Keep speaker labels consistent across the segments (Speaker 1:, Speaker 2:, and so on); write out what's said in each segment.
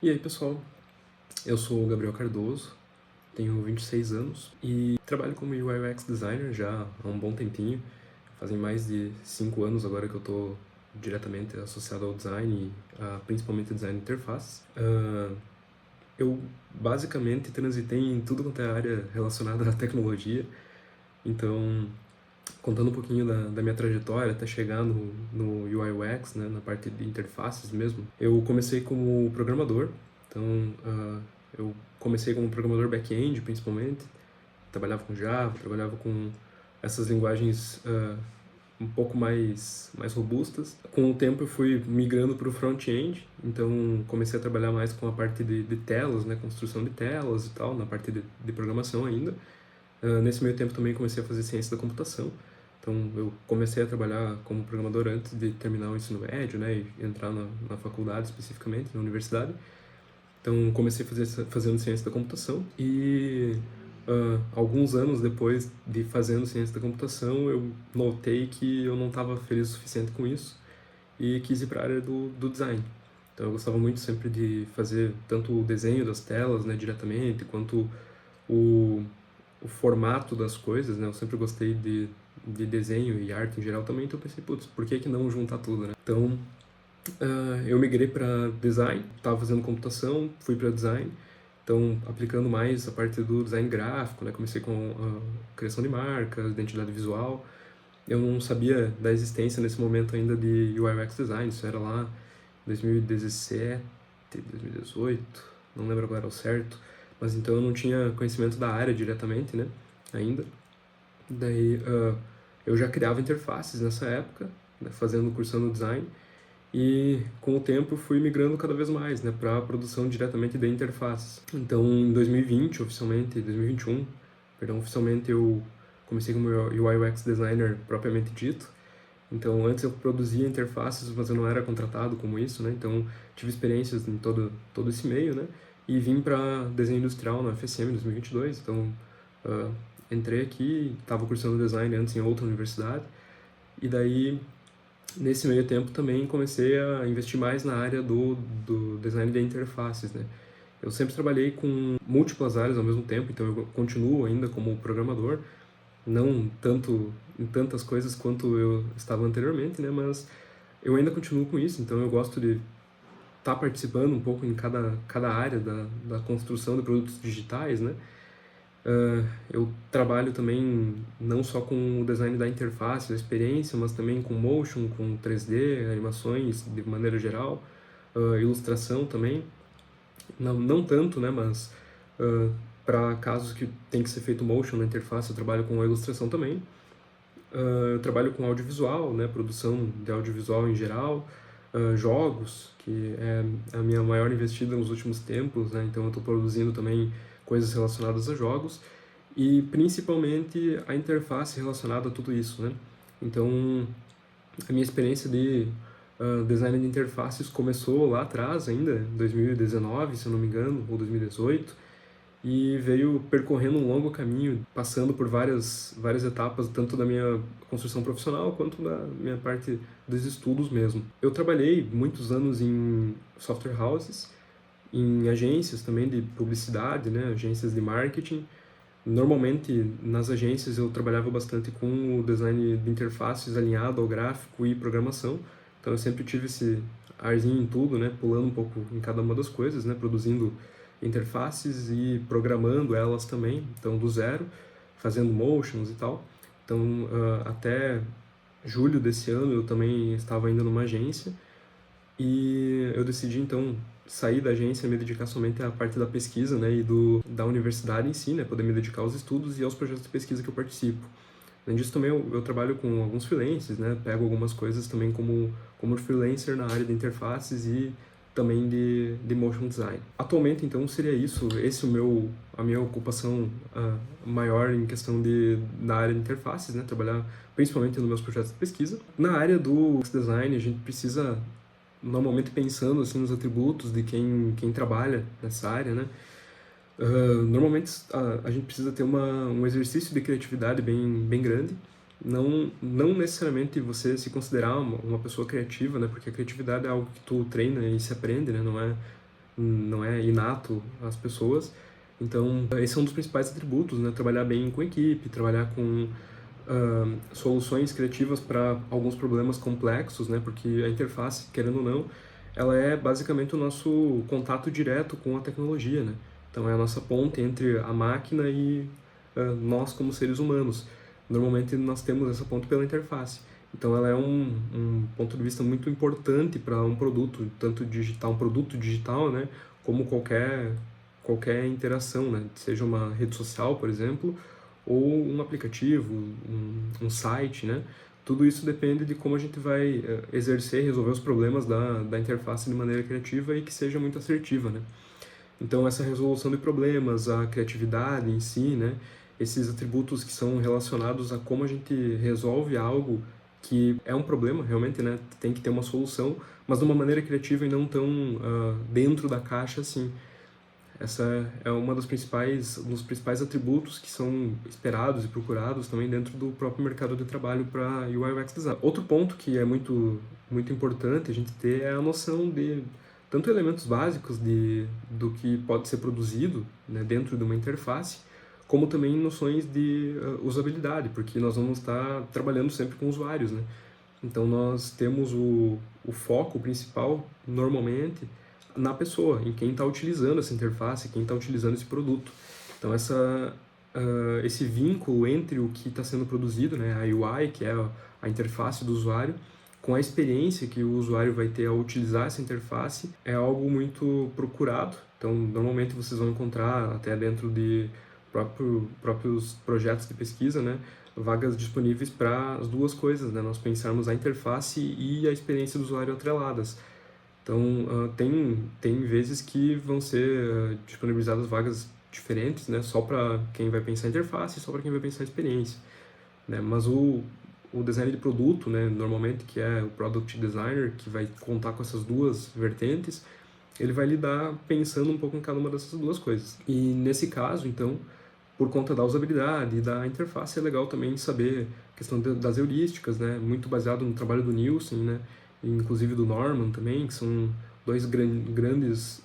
Speaker 1: E aí, pessoal, eu sou o Gabriel Cardoso, tenho 26 anos e trabalho como UI UX designer já há um bom tempinho. Fazem mais de 5 anos agora que eu estou diretamente associado ao design, principalmente design de interfaces. Eu basicamente transitei em tudo quanto é área relacionada à tecnologia, então contando um pouquinho da minha trajetória até chegar no UI UX, né, na parte de interfaces mesmo. Eu comecei como programador, então eu comecei como programador back-end principalmente, trabalhava com Java, trabalhava com essas linguagens um pouco mais robustas. Com o tempo eu fui migrando para o front-end, então comecei a trabalhar mais com a parte de telas, né, construção de telas e tal, na parte de programação ainda. Nesse meio tempo também comecei a fazer ciência da computação. Então eu comecei a trabalhar como programador antes de terminar o ensino médio, né, e entrar na faculdade especificamente, na universidade. Então comecei fazendo ciência da computação e alguns anos depois de fazendo ciência da computação eu notei que eu não estava feliz o suficiente com isso e quis ir para a área do design. Então eu gostava muito sempre de fazer tanto o desenho das telas, né, diretamente, quanto o, o formato das coisas, né? Eu sempre gostei de desenho e arte em geral também, então eu pensei, putz, por que não juntar tudo, né? Então, eu migrei para design, estava fazendo computação, fui para design, então aplicando mais a parte do design gráfico, né? Comecei com a criação de marcas, identidade visual. Eu não sabia da existência nesse momento ainda de UI UX design, isso era lá em 2017, 2018, não lembro agora ao certo, mas então eu não tinha conhecimento da área diretamente, né, ainda. Daí eu já criava interfaces nessa época, né, fazendo cursando design, e com o tempo fui migrando cada vez mais, né, para a produção diretamente de interfaces. Então em 2020, oficialmente, 2021, perdão, oficialmente eu comecei como UI UX designer propriamente dito. Então antes eu produzia interfaces, mas eu não era contratado como isso, né? Então tive experiências em todo esse meio, né? E vim para desenho industrial na FSM em 2022. Então uh, entrei aqui, estava cursando design antes em outra universidade. E daí nesse meio tempo também comecei a investir mais na área do design de interfaces, né? Eu sempre trabalhei com múltiplas áreas ao mesmo tempo, então eu continuo ainda como programador, não tanto em tantas coisas quanto eu estava anteriormente, né? Mas eu ainda continuo com isso, então eu gosto de estar participando um pouco em cada área da construção de produtos digitais, né? Eu trabalho também não só com o design da interface, da experiência, mas também com motion, com 3D, animações de maneira geral, ilustração também. Não tanto, né? Mas para casos que tem que ser feito motion na interface, eu trabalho com a ilustração também. Eu trabalho com audiovisual, né, produção de audiovisual em geral, jogos, que é a minha maior investida nos últimos tempos, né, então eu estou produzindo também coisas relacionadas a jogos e principalmente a interface relacionada a tudo isso, né. Então, a minha experiência de design de interfaces começou lá atrás ainda, em 2019, se eu não me engano, ou 2018, e veio percorrendo um longo caminho, passando por várias etapas, tanto da minha construção profissional quanto da minha parte dos estudos mesmo. Eu trabalhei muitos anos em software houses, em agências também de publicidade, né, agências de marketing. Normalmente, nas agências eu trabalhava bastante com o design de interfaces alinhado ao gráfico e programação, então eu sempre tive esse arzinho em tudo, né, pulando um pouco em cada uma das coisas, né, produzindo interfaces e programando elas também, então do zero, fazendo motions e tal. Então, até julho desse ano eu também estava ainda numa agência e eu decidi então sair da agência e me dedicar somente à parte da pesquisa, né, e da universidade em si, né, poder me dedicar aos estudos e aos projetos de pesquisa que eu participo. Além disso, também eu trabalho com alguns freelancers, né, pego algumas coisas também como freelancer na área de interfaces e também de motion design. Atualmente, então, seria isso, esse a minha ocupação maior em questão da área de interfaces, né, trabalhar principalmente nos meus projetos de pesquisa. Na área do design, a gente precisa normalmente pensando assim nos atributos de quem trabalha nessa área, né? Normalmente a gente precisa ter um exercício de criatividade bem grande. Não necessariamente você se considerar uma pessoa criativa, né? Porque a criatividade é algo que tu treina e se aprende, né? não é inato às pessoas. Então, esse é um dos principais atributos, né? Trabalhar bem com equipe, trabalhar com soluções criativas para alguns problemas complexos, né? Porque a interface, querendo ou não, ela é basicamente o nosso contato direto com a tecnologia, né? Então, é a nossa ponte entre a máquina e nós como seres humanos. Normalmente, nós temos essa ponte pela interface. Então, ela é um ponto de vista muito importante para um produto, tanto digital, um produto digital, né? Como qualquer interação, né? Seja uma rede social, por exemplo, ou um aplicativo, um site, né? Tudo isso depende de como a gente vai exercer, resolver os problemas da interface de maneira criativa e que seja muito assertiva, né? Então, essa resolução de problemas, a criatividade em si, né? Esses atributos que são relacionados a como a gente resolve algo que é um problema, realmente, né? Tem que ter uma solução, mas de uma maneira criativa e não tão dentro da caixa assim. Essa é uma um dos principais atributos que são esperados e procurados também dentro do próprio mercado de trabalho para UI UX design. Outro ponto que é muito importante a gente ter é a noção de tanto elementos básicos do que pode ser produzido, né, dentro de uma interface, como também noções de usabilidade, porque nós vamos estar trabalhando sempre com usuários, né? Então nós temos o foco principal, normalmente, na pessoa, em quem está utilizando essa interface, quem está utilizando esse produto. Então esse vínculo entre o que está sendo produzido, né, a UI, que é a interface do usuário, com a experiência que o usuário vai ter ao utilizar essa interface, é algo muito procurado. Então, normalmente vocês vão encontrar, até dentro de próprios projetos de pesquisa, né, vagas disponíveis para as duas coisas, né, nós pensarmos a interface e a experiência do usuário atreladas. Então, tem vezes que vão ser disponibilizadas vagas diferentes, né, só para quem vai pensar a interface e só para quem vai pensar a experiência, né, mas o design de produto, né, normalmente, que é o Product Designer, que vai contar com essas duas vertentes, ele vai lidar pensando um pouco em cada uma dessas duas coisas. E nesse caso, então, por conta da usabilidade e da interface, é legal também saber a questão das heurísticas, né, muito baseado no trabalho do Nielsen, né, e inclusive do Norman também, que são dois grandes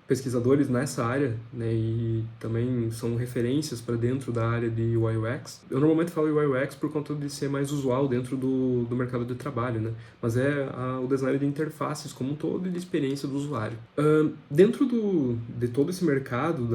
Speaker 1: pesquisadores nessa área, né, e também são referências para dentro da área de UI UX. Eu normalmente falo UI UX por conta de ser mais usual dentro do mercado de trabalho, né, mas é o design de interfaces como um todo e de experiência do usuário. Dentro de todo esse mercado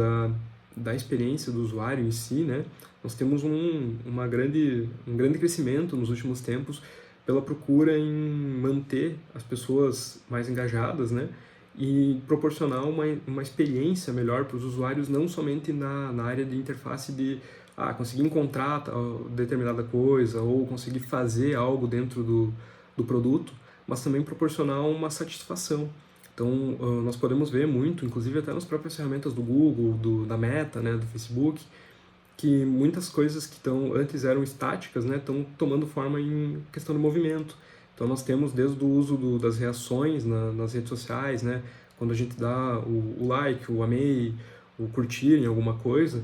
Speaker 1: da experiência do usuário em si, né, nós temos um grande crescimento nos últimos tempos pela procura em manter as pessoas mais engajadas, né, e proporcionar uma experiência melhor para os usuários, não somente na área de interface de conseguir encontrar determinada coisa ou conseguir fazer algo dentro do produto, mas também proporcionar uma satisfação. Então, nós podemos ver muito, inclusive até nas próprias ferramentas do Google, da Meta, né, do Facebook, que muitas coisas que antes eram estáticas, né, estão tomando forma em questão de movimento. Então nós temos desde o uso das reações nas redes sociais, né, quando a gente dá o like, o amei, o curtir em alguma coisa,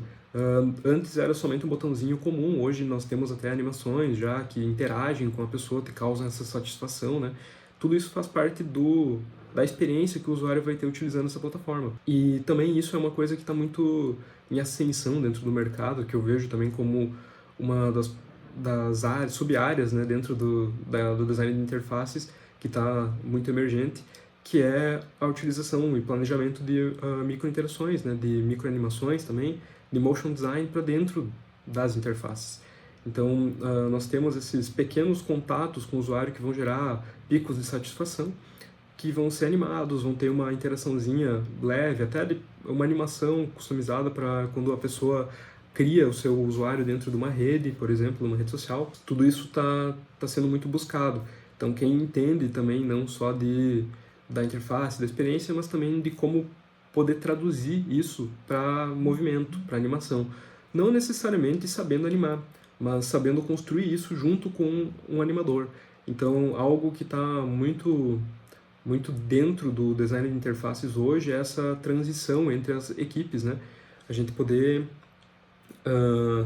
Speaker 1: antes era somente um botãozinho comum, hoje nós temos até animações já que interagem com a pessoa, que causam essa satisfação, né. Tudo isso faz parte da experiência que o usuário vai ter utilizando essa plataforma. E também isso é uma coisa que está muito em ascensão dentro do mercado, que eu vejo também como uma das áreas, sub-áreas, né, dentro do design de interfaces, que está muito emergente, que é a utilização e planejamento de micro-interações, né, de micro-animações também, de motion design para dentro das interfaces. Então, nós temos esses pequenos contatos com o usuário que vão gerar picos de satisfação, que vão ser animados, vão ter uma interaçãozinha leve, até uma animação customizada para quando a pessoa cria o seu usuário dentro de uma rede, por exemplo, numa rede social. Tudo isso tá sendo muito buscado. Então, quem entende também não só da interface, da experiência, mas também de como poder traduzir isso para movimento, para animação. Não necessariamente sabendo animar, mas sabendo construir isso junto com um animador. Então, algo que está muito dentro do design de interfaces hoje é essa transição entre as equipes, né? A gente poder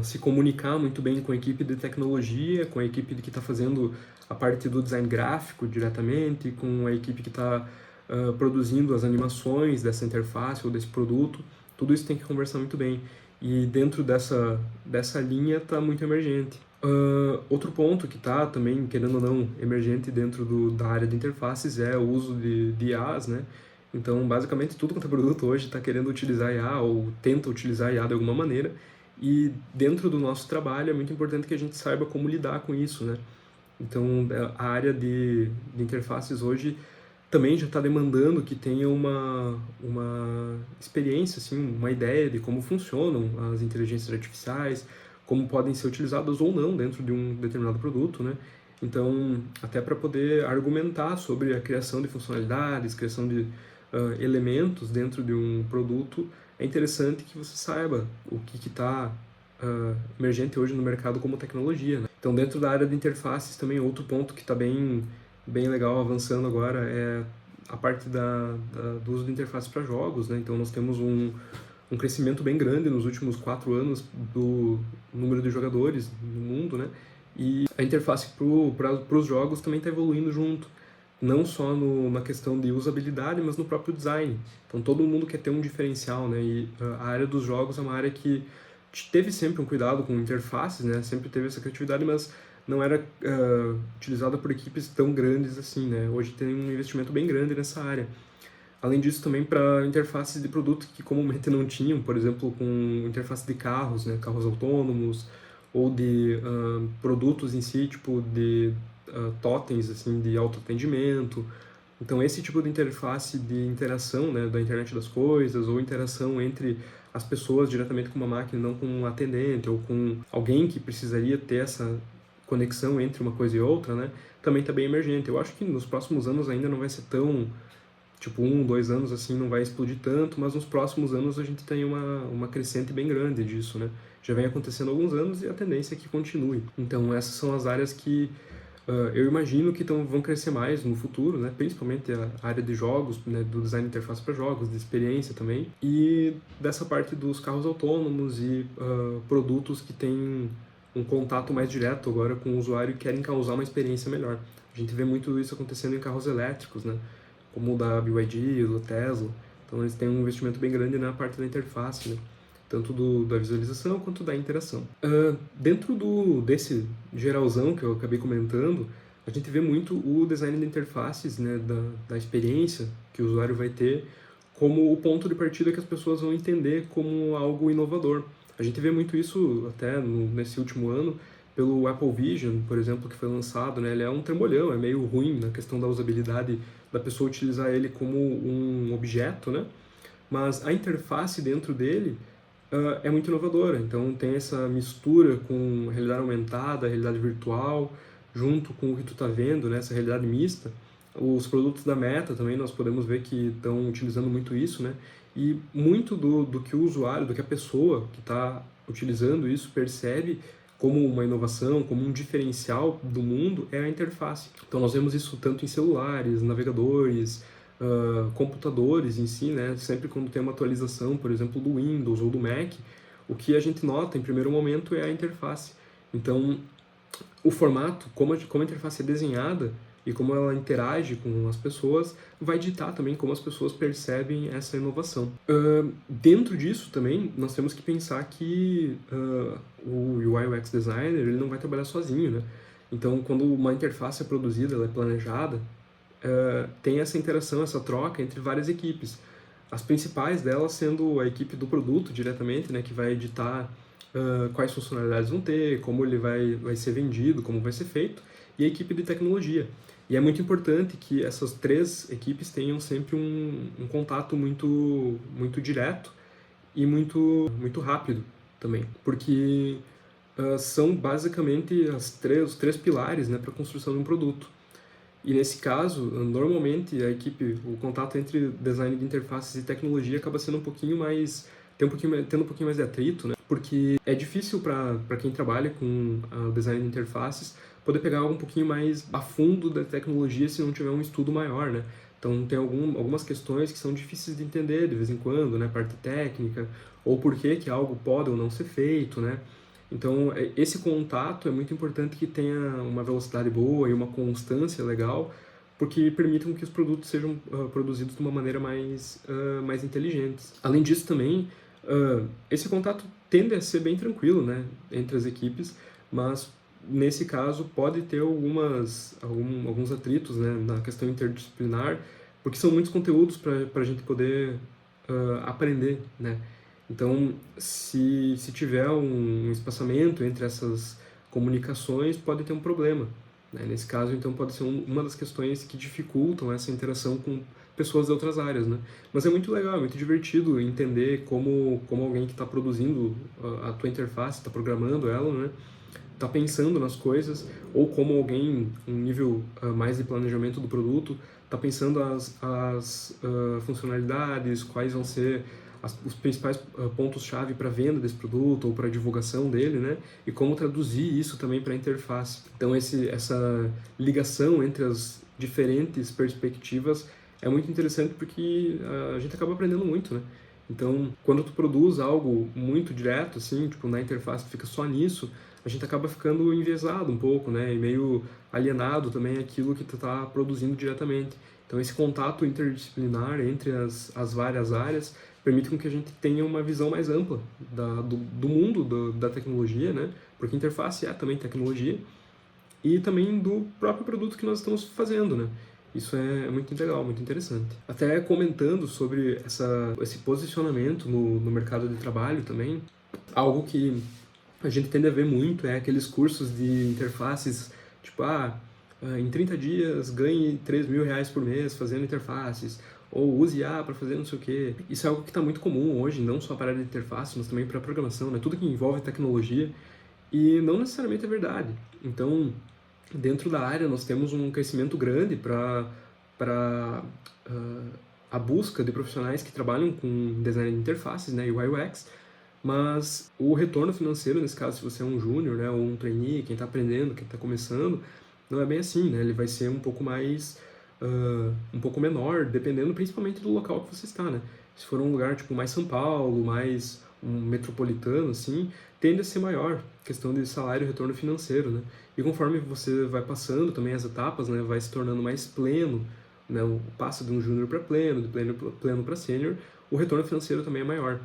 Speaker 1: se comunicar muito bem com a equipe de tecnologia, com a equipe que está fazendo a parte do design gráfico diretamente, com a equipe que está produzindo as animações dessa interface ou desse produto, tudo isso tem que conversar muito bem. E dentro dessa linha está muito emergente. Outro ponto que está também, querendo ou não, emergente dentro da área de interfaces é o uso de IAs, né? Então, basicamente, tudo quanto é produto hoje está querendo utilizar IA ou tenta utilizar IA de alguma maneira. E dentro do nosso trabalho é muito importante que a gente saiba como lidar com isso, né? Então, a área de interfaces hoje também já está demandando que tenha uma experiência, assim, uma ideia de como funcionam as inteligências artificiais, como podem ser utilizadas ou não dentro de um determinado produto, né? Então, até para poder argumentar sobre a criação de funcionalidades, criação de elementos dentro de um produto, é interessante que você saiba o que está emergente hoje no mercado como tecnologia, né? Então, dentro da área de interfaces também, outro ponto que está bem legal avançando agora é a parte do uso de interfaces para jogos, né? Então, nós temos um crescimento bem grande nos últimos 4 anos do número de jogadores no mundo, né? E a interface para os jogos também está evoluindo junto, não só na questão de usabilidade, mas no próprio design. Então todo mundo quer ter um diferencial, né? E a área dos jogos é uma área que teve sempre um cuidado com interfaces, né? Sempre teve essa criatividade, mas não era utilizada por equipes tão grandes assim, né? Hoje tem um investimento bem grande nessa área. Além disso, também para interfaces de produto que comumente não tinham, por exemplo, com interface de carros, né, carros autônomos, ou de produtos em si, tipo de totens assim, de autoatendimento. Então, esse tipo de interface de interação, né, da internet das coisas, ou interação entre as pessoas diretamente com uma máquina, não com um atendente, ou com alguém que precisaria ter essa conexão entre uma coisa e outra, né, também está bem emergente. Eu acho que nos próximos anos ainda não vai ser tão tipo 2 anos assim não vai explodir tanto, mas nos próximos anos a gente tem uma crescente bem grande disso, né? Já vem acontecendo há alguns anos e a tendência é que continue. Então essas são as áreas que eu imagino que vão crescer mais no futuro, né? Principalmente a área de jogos, né? Do design de interface para jogos, de experiência também, e dessa parte dos carros autônomos e produtos que têm um contato mais direto agora com o usuário e querem causar uma experiência melhor. A gente vê muito isso acontecendo em carros elétricos, né? Como o da BYD, o do Tesla. Então eles têm um investimento bem grande na parte da interface, né? Tanto da visualização quanto da interação. Dentro desse geralzão que eu acabei comentando, a gente vê muito o design de interfaces, né, da experiência que o usuário vai ter, como o ponto de partida que as pessoas vão entender como algo inovador. A gente vê muito isso até nesse último ano, pelo Apple Vision, por exemplo, que foi lançado, né? Ele é um trambolhão, é meio ruim na questão da usabilidade da pessoa utilizar ele como um objeto, né? Mas a interface dentro dele é muito inovadora. Então tem essa mistura com realidade aumentada, realidade virtual, junto com o que tu tá vendo, né? Essa realidade mista. Os produtos da Meta também nós podemos ver que estão utilizando muito isso, né? E muito do que o usuário, do que a pessoa que está utilizando isso percebe como uma inovação, como um diferencial do mundo, é a interface. Então nós vemos isso tanto em celulares, navegadores, computadores em si, né? Sempre quando tem uma atualização, por exemplo, do Windows ou do Mac, o que a gente nota em primeiro momento é a interface. Então, o formato, como a interface é desenhada e como ela interage com as pessoas, vai ditar também como as pessoas percebem essa inovação. Dentro disso também, nós temos que pensar que o UI UX designer ele não vai trabalhar sozinho, né? Então, quando uma interface é produzida, ela é planejada, tem essa interação, essa troca entre várias equipes. As principais delas sendo a equipe do produto diretamente, né, que vai editar quais funcionalidades vão ter, como ele vai ser vendido, como vai ser feito, e a equipe de tecnologia. E é muito importante que essas 3 equipes tenham sempre um contato muito direto e muito rápido também, porque são basicamente os três pilares, né, para a construção de um produto. E nesse caso, normalmente o contato entre design de interfaces e tecnologia acaba sendo tendo um pouquinho mais de atrito, né? Porque é difícil para quem trabalha com design de interfaces poder pegar algo um pouquinho mais a fundo da tecnologia se não tiver um estudo maior, né? Então tem algumas questões que são difíceis de entender de vez em quando, né? Parte técnica, ou por que algo pode ou não ser feito, né? Então, esse contato é muito importante que tenha uma velocidade boa e uma constância legal, porque permitem que os produtos sejam produzidos de uma maneira mais inteligente. Além disso também, esse contato tende a ser bem tranquilo, né, entre as equipes, mas nesse caso pode ter alguns atritos, né, na questão interdisciplinar, porque são muitos conteúdos para a gente poder aprender, né. Então, se tiver um espaçamento entre essas comunicações, pode ter um problema, né? Nesse caso, então, pode ser uma das questões que dificultam essa interação com pessoas de outras áreas, né? Mas é muito legal, é muito divertido entender como alguém que está produzindo a tua interface, está programando ela, né? Está pensando nas coisas, ou como alguém, um nível mais de planejamento do produto, está pensando as funcionalidades, quais vão ser os principais pontos-chave para a venda desse produto ou para a divulgação dele, né? E como traduzir isso também para a interface. Então, essa ligação entre as diferentes perspectivas é muito interessante porque a gente acaba aprendendo muito, né? Então, quando tu produz algo muito direto, assim, tipo, na interface tu fica só nisso, a gente acaba ficando enviesado um pouco, né? E meio alienado também aquilo que tu tá produzindo diretamente. Então, esse contato interdisciplinar entre as várias áreas permite com que a gente tenha uma visão mais ampla do mundo da tecnologia, né? Porque interface é também tecnologia, e também do próprio produto que nós estamos fazendo, né? Isso é muito legal, muito interessante. Até comentando sobre esse posicionamento no mercado de trabalho também, algo que a gente tende a ver muito é aqueles cursos de interfaces, tipo, em 30 dias ganhe 3 mil reais por mês fazendo interfaces, ou use IA para fazer não sei o quê. Isso é algo que está muito comum hoje, não só para a área de interface, mas também para a programação, né? Tudo que envolve tecnologia, e não necessariamente é verdade. Então, dentro da área, nós temos um crescimento grande para a busca de profissionais que trabalham com design de interfaces, né, UI UX, mas o retorno financeiro, nesse caso, se você é um júnior, né, ou um trainee, quem está aprendendo, quem está começando, não é bem assim, né? Ele vai ser um pouco um pouco menor, dependendo principalmente do local que você está, né? Se for um lugar tipo mais São Paulo, mais um metropolitano, assim, tende a ser maior, questão de salário e retorno financeiro, né? E conforme você vai passando também as etapas, né, vai se tornando mais pleno, né, passa de um júnior para pleno, de pleno para sênior, o retorno financeiro também é maior.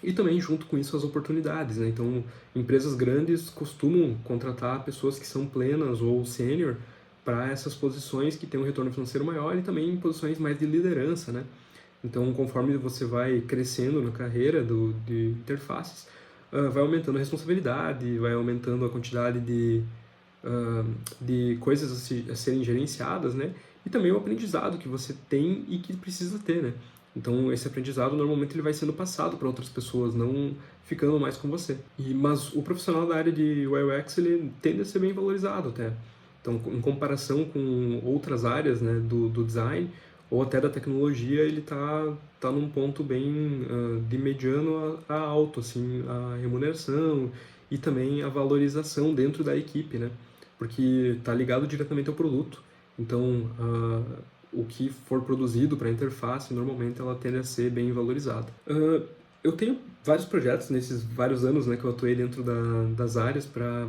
Speaker 1: E também, junto com isso, as oportunidades, né? Então, empresas grandes costumam contratar pessoas que são plenas ou sênior para essas posições que têm um retorno financeiro maior e também em posições mais de liderança, né? Então, conforme você vai crescendo na carreira de interfaces, vai aumentando a responsabilidade, vai aumentando a quantidade de coisas a serem gerenciadas, né? E também o aprendizado que você tem e que precisa ter, né? Então, esse aprendizado, normalmente, ele vai sendo passado para outras pessoas, não ficando mais com você. Mas o profissional da área de UI UX, ele tende a ser bem valorizado até. Então, em comparação com outras áreas, né, do design ou até da tecnologia, ele tá num ponto bem de mediano a alto, assim, a remuneração e também a valorização dentro da equipe, né? Porque está ligado diretamente ao produto. Então, o que for produzido para a interface, normalmente ela tende a ser bem valorizada. Eu tenho vários projetos nesses vários anos, né, que eu atuei dentro das áreas para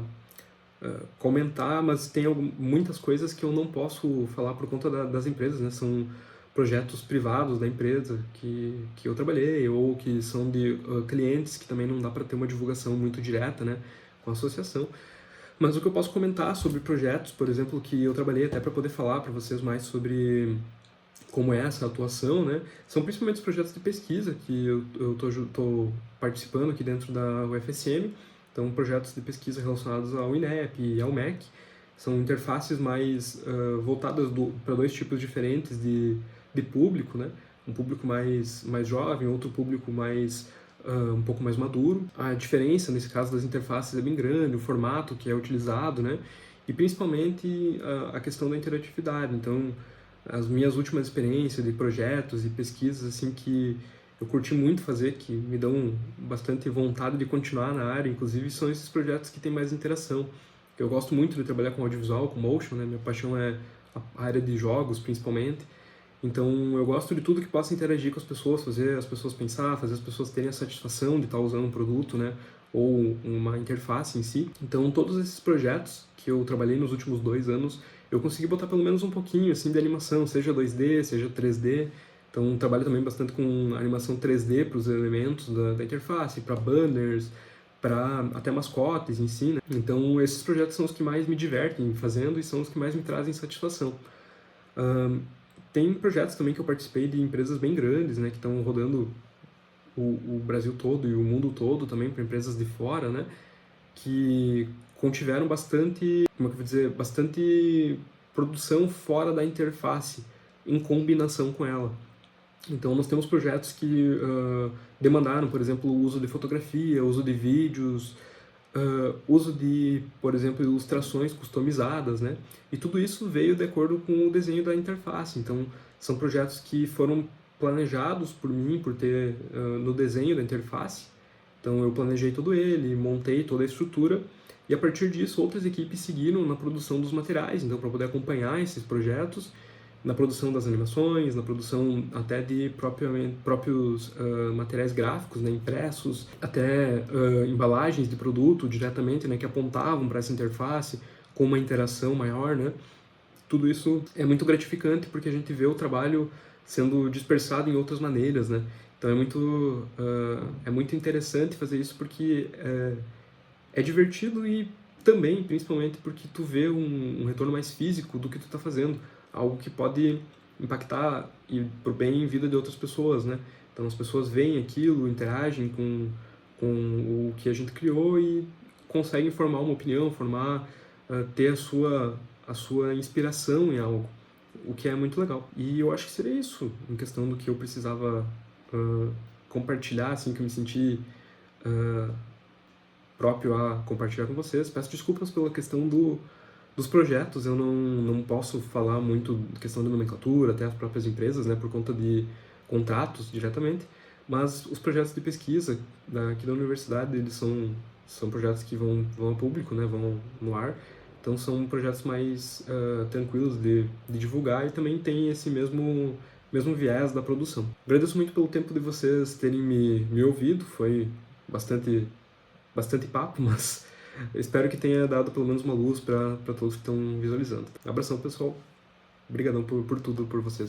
Speaker 1: comentar, mas tem muitas coisas que eu não posso falar por conta das empresas, né? São projetos privados da empresa que eu trabalhei, ou que são de clientes que também não dá para ter uma divulgação muito direta, né, com a associação. Mas o que eu posso comentar sobre projetos, por exemplo, que eu trabalhei até para poder falar para vocês mais sobre como é essa atuação, né, são principalmente os projetos de pesquisa que eu tô participando aqui dentro da UFSM. Então, projetos de pesquisa relacionados ao INEP e ao MEC. São interfaces mais voltadas para dois tipos diferentes de público, né? Um público mais jovem, outro público um pouco mais maduro. A diferença, nesse caso, das interfaces é bem grande, o formato que é utilizado, né? E principalmente a questão da interatividade. Então, as minhas últimas experiências de projetos e pesquisas, assim, que eu curti muito fazer, que me dão bastante vontade de continuar na área, inclusive, são esses projetos que têm mais interação. Eu gosto muito de trabalhar com audiovisual, com motion, né? Minha paixão é a área de jogos, principalmente. Então, eu gosto de tudo que possa interagir com as pessoas, fazer as pessoas pensar, fazer as pessoas terem a satisfação de estar usando um produto, né? Ou uma interface em si. Então, todos esses projetos que eu trabalhei nos últimos 2 anos, eu consegui botar pelo menos um pouquinho, assim, de animação, seja 2D, seja 3D. Então, trabalho também bastante com animação 3D para os elementos da interface, para banners, para até mascotes em si, né? Então, esses projetos são os que mais me divertem fazendo e são os que mais me trazem satisfação. Tem projetos também que eu participei de empresas bem grandes, né, que estão rodando o Brasil todo e o mundo todo também, para empresas de fora, né, que contiveram bastante, como é que eu vou dizer, bastante produção fora da interface, em combinação com ela. Então, nós temos projetos que demandaram, por exemplo, o uso de fotografia, uso de vídeos, uso de, por exemplo, ilustrações customizadas, né? E tudo isso veio de acordo com o desenho da interface. Então, são projetos que foram planejados por mim, por ter no desenho da interface. Então, eu planejei todo ele, montei toda a estrutura, e a partir disso, outras equipes seguiram na produção dos materiais, então, para poder acompanhar esses projetos, na produção das animações, na produção até de próprios materiais gráficos, né, impressos, até embalagens de produto diretamente, né, que apontavam para essa interface com uma interação maior, né. Tudo isso é muito gratificante porque a gente vê o trabalho sendo dispersado em outras maneiras, né. Então é muito interessante fazer isso porque é divertido e também, principalmente, porque tu vê um retorno mais físico do que tu tá fazendo, algo que pode impactar e pro bem em vida de outras pessoas, né? Então as pessoas veem aquilo, interagem com o que a gente criou e conseguem formar uma opinião, ter a sua inspiração em algo, o que é muito legal. E eu acho que seria isso, em questão do que eu precisava compartilhar, assim, que eu me senti próprio a compartilhar com vocês. Peço desculpas pela questão dos projetos, eu não posso falar muito questão de nomenclatura, até as próprias empresas, né, por conta de contratos diretamente, mas os projetos de pesquisa aqui da universidade, eles são projetos que vão a público, né, vão no ar, então são projetos mais tranquilos de divulgar e também tem esse mesmo viés da produção. Agradeço muito pelo tempo de vocês terem me ouvido, foi bastante papo, mas eu espero que tenha dado pelo menos uma luz para todos que estão visualizando. Abração, pessoal. Obrigadão por tudo, por vocês.